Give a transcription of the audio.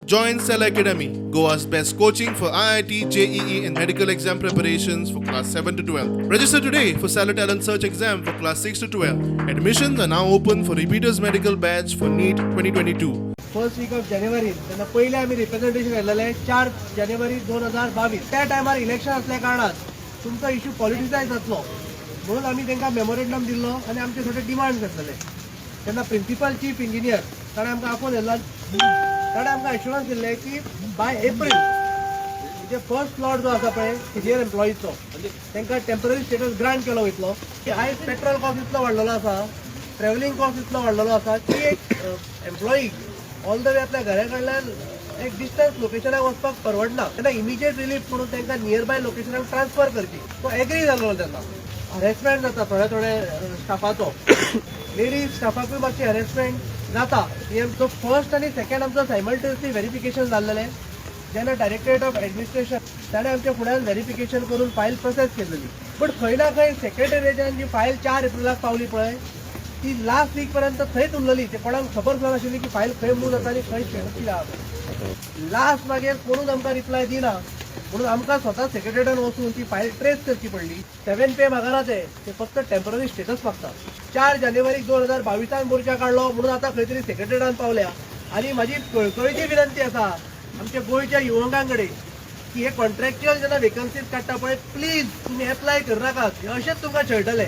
Join Cell Academy, Goa's best coaching for IIT, JEE, and medical exam preparations for class 7 to 12. Register today for Cell Talent Search exam for class 6 to 12. Admissions are now open for repeaters medical batch for NEET 2022. First week of January त्यांना पहिले आम्ही representation केलेले 4 जानेवारी 2022 त्या टायमार election असल्या कारणान तुमचा issue politicise जातलो म्हणून आम्ही त्यांना मेमोरेंडम दिल्लो आणि आमचे थोडे डिमांड करतले त्यांना प्रिन्सिपल चीफ इंजिनियर ताणें आमकां आपोवन येयला ताणें आमकां एश्युरन्स दिल्ले की बाय एप्रील म्हणजे फर्स्ट स्लॉट जो आसा पळय सिनियर एम्प्लॉईजचो तांकां टेम्पररी स्टेटस ग्रांट केलो वयतलो की आयज पेट्रोल कॉस्ट इतलो वाडलेलो आसा ट्रॅव्हलिंग कॉस्ट इतलो वाडलेलो आसा की एक एम्प्लॉई ऑल द वे आपल्या घरा कडल्यान एक डिस्टन्स लोकेशनाक वचपाक परवडना तेन्ना इमिजिएट रिलीफ म्हणून तांकां नियर बाय लोकेशनाक ट्रान्सफर करची तो एग्री जालो तेन्ना हॅरेसमेंट जाता थोड्या स्टाफाचो लेडीज स्टाफाकूय मातशी हॅरेसमेंट जाता तो फर्स्ट आनी सेकंड आमचो सायमल्टेनियसली व्हेरिफिकेशन जाल्लेलें जेन्ना डायरेक्टरेट ऑफ एडमिनिस्ट्रेशन ताणें आमच्या फुड्यान व्हेरिफिकेशन करून फायल प्रोसेस केलेली बट खंय ना खंय सेक्रेटरिएटान जी फायल 4 एप्रिलाक पावली पळय ती लास्ट वीक पर्यंत थंयच उरलेली ते कोणाक खबर नाशिल्ली की फायल खंय मूव जाता आनी खंय स्टेटस कितें आसा लास्ट मागीर कोणूच आमकां रिप्लाय दिना म्हणून आमकां स्वता सेक्रेटरिएटान वचून ती फायल ट्रेस करची पडली 7 पे मागना ते फक्त टेम्पररी स्टेटस मागता 4 जानेवारी 2022 मोर्चा काढलो म्हणून आता खंय तरी सेक्रेटरिएटान पावल्या आणि माझी कळकळीची विनंती आसा आमच्या गोंयच्या युवकांकडे की हे कॉन्ट्रॅक्च्युअल जेन्ना वेकन्सीज काडटा पळय प्लीज तुम्ही एप्लाय करनाकात अशेंच तुमकां छळटले.